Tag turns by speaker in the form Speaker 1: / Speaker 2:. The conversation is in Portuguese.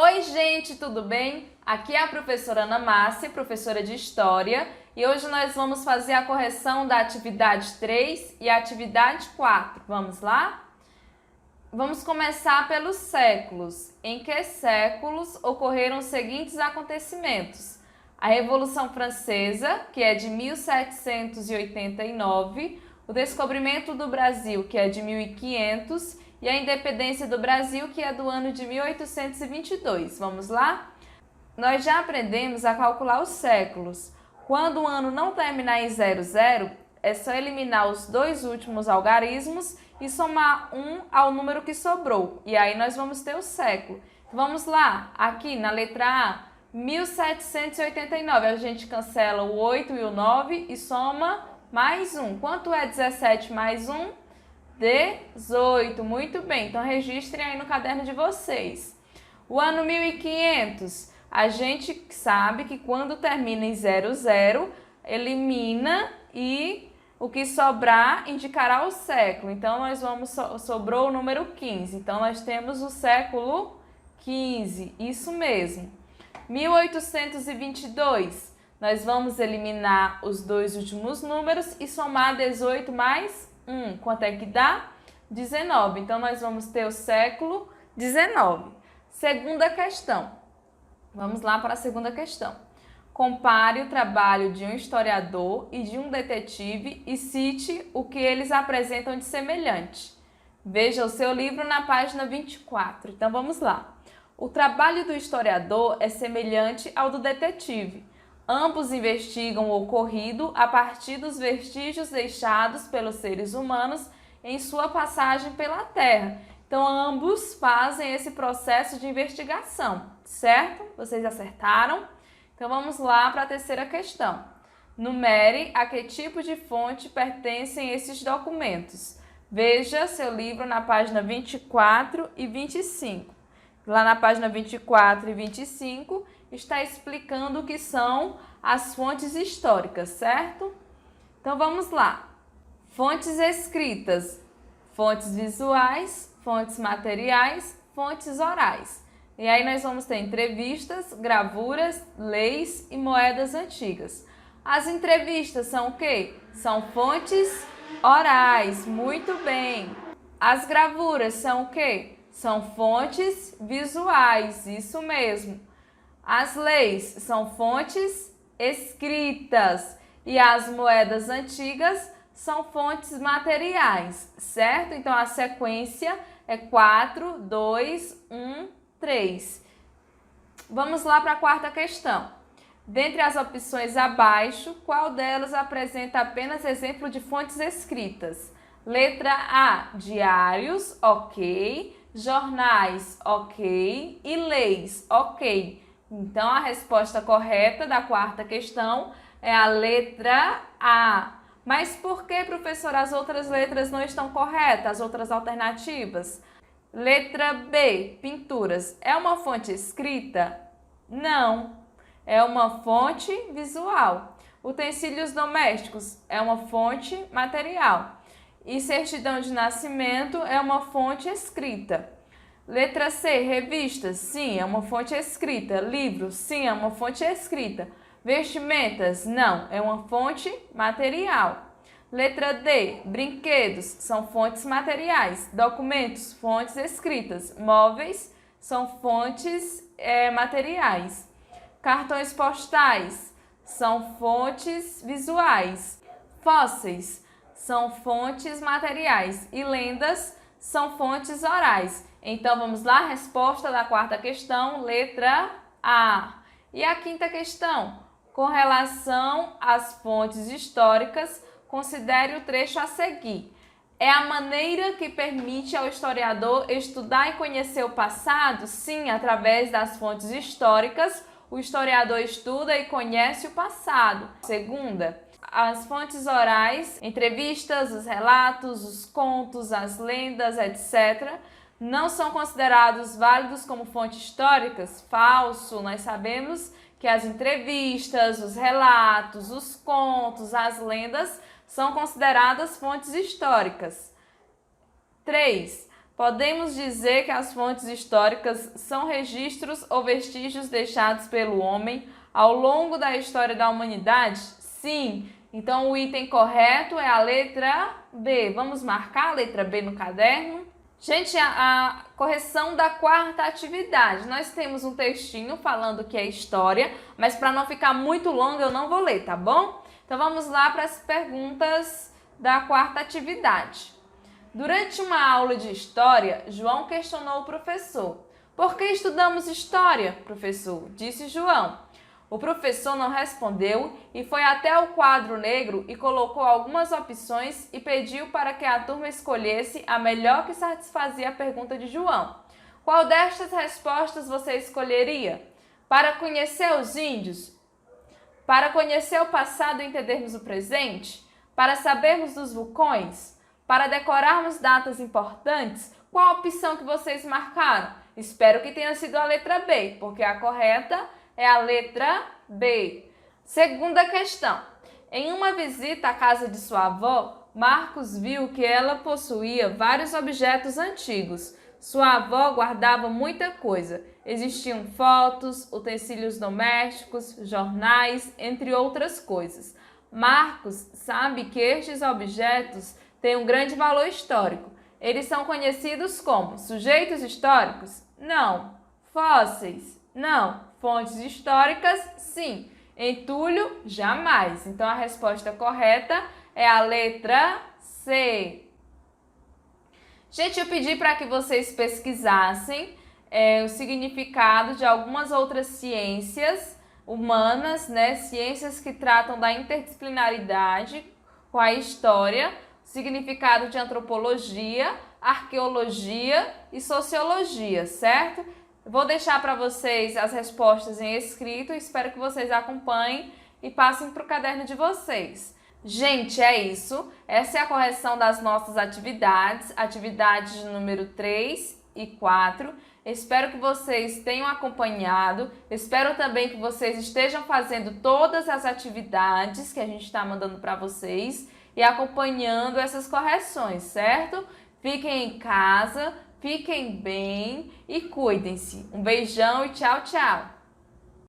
Speaker 1: Oi, gente, tudo bem? Aqui é a professora Ana Márcia, professora de História, e hoje nós vamos fazer a correção da atividade 3 e a atividade 4. Vamos lá? Vamos começar pelos séculos. Em que séculos ocorreram os seguintes acontecimentos? A Revolução Francesa, que é de 1789, o descobrimento do Brasil, que é de 1500, e a independência do Brasil, que é do ano de 1822. Vamos lá? Nós já aprendemos a calcular os séculos. Quando o ano não terminar em 00, é só eliminar os dois últimos algarismos e somar 1 ao número que sobrou. E aí nós vamos ter o século. Vamos lá, aqui na letra A, 1789. A gente cancela o 8 e o 9 e soma mais 1. Quanto é 17 mais 1? 18. Muito bem, então registrem aí no caderno de vocês. O ano 1500, a gente sabe que quando termina em 00, elimina e o que sobrar indicará o século. Então, sobrou o número 15. Então, nós temos o século 15, isso mesmo. 1822, nós vamos eliminar os dois últimos números e somar 18 mais 1. Quanto é que dá? 19. Então, nós vamos ter o século 19. Segunda questão. Vamos lá para a segunda questão. Compare o trabalho de um historiador e de um detetive e cite o que eles apresentam de semelhante. Veja o seu livro na página 24. Então, vamos lá. O trabalho do historiador é semelhante ao do detetive. Ambos investigam o ocorrido a partir dos vestígios deixados pelos seres humanos em sua passagem pela Terra. Então, ambos fazem esse processo de investigação, certo? Vocês acertaram? Então, vamos lá para a terceira questão. Numere a que tipo de fonte pertencem esses documentos. Veja seu livro na página 24 e 25. Lá na página 24 e 25 está explicando o que são as fontes históricas, certo? Então vamos lá. Fontes escritas, fontes visuais, fontes materiais, fontes orais. E aí nós vamos ter entrevistas, gravuras, leis e moedas antigas. As entrevistas são o quê? São fontes orais, muito bem. As gravuras são o quê? São fontes visuais, isso mesmo. As leis são fontes escritas e as moedas antigas são fontes materiais, certo? Então, a sequência é 4, 2, 1, 3. Vamos lá para a quarta questão. Dentre as opções abaixo, qual delas apresenta apenas exemplo de fontes escritas? Letra A, diários, ok. Jornais, ok. E leis, ok. Então, a resposta correta da quarta questão é a letra A. Mas por que, professora, as outras letras não estão corretas, as outras alternativas? Letra B, pinturas. É uma fonte escrita? Não. É uma fonte visual. Utensílios domésticos é uma fonte material. E certidão de nascimento é uma fonte escrita. Letra C, revistas, sim, é uma fonte escrita. Livros, sim, é uma fonte escrita. Vestimentas, não, é uma fonte material. Letra D, brinquedos, são fontes materiais. Documentos, fontes escritas. Móveis, são fontes materiais. Cartões postais, são fontes visuais. Fósseis, são fontes materiais. E lendas, são fontes orais. Então, vamos lá, resposta da quarta questão, letra A. E a quinta questão, com relação às fontes históricas, considere o trecho a seguir. É a maneira que permite ao historiador estudar e conhecer o passado? Sim, através das fontes históricas, o historiador estuda e conhece o passado. Segunda, as fontes orais, entrevistas, os relatos, os contos, as lendas, etc., não são considerados válidos como fontes históricas? Falso. Nós sabemos que as entrevistas, os relatos, os contos, as lendas são consideradas fontes históricas. 3. Podemos dizer que as fontes históricas são registros ou vestígios deixados pelo homem ao longo da história da humanidade? Sim. Então, o item correto é a letra B. Vamos marcar a letra B no caderno? Gente, a correção da quarta atividade. Nós temos um textinho falando que é história, mas para não ficar muito longo eu não vou ler, tá bom? Então, vamos lá para as perguntas da quarta atividade. Durante uma aula de história, João questionou o professor. Por que estudamos história, professor? Disse João. O professor não respondeu e foi até o quadro negro e colocou algumas opções e pediu para que a turma escolhesse a melhor que satisfazia a pergunta de João. Qual destas respostas você escolheria? Para conhecer os índios? Para conhecer o passado e entendermos o presente? Para sabermos dos vulcões? Para decorarmos datas importantes? Qual a opção que vocês marcaram? Espero que tenha sido a letra B, porque a correta é a letra B. Segunda questão. Em uma visita à casa de sua avó, Marcos viu que ela possuía vários objetos antigos. Sua avó guardava muita coisa. Existiam fotos, utensílios domésticos, jornais, entre outras coisas. Marcos sabe que estes objetos têm um grande valor histórico. Eles são conhecidos como sujeitos históricos? Não. Fósseis? Não. Fontes históricas? Sim. Entulho? Jamais. Então, a resposta correta é a letra C. Gente, eu pedi para que vocês pesquisassem o significado de algumas outras ciências humanas, né? Ciências que tratam da interdisciplinaridade com a história, significado de antropologia, arqueologia e sociologia, certo? Vou deixar para vocês as respostas em escrito, espero que vocês acompanhem e passem para o caderno de vocês. Gente, é isso. Essa é a correção das nossas atividades, atividades número 3 e 4. Espero que vocês tenham acompanhado, espero também que vocês estejam fazendo todas as atividades que a gente está mandando para vocês e acompanhando essas correções, certo? Fiquem em casa, fiquem bem e cuidem-se. Um beijão e tchau, tchau!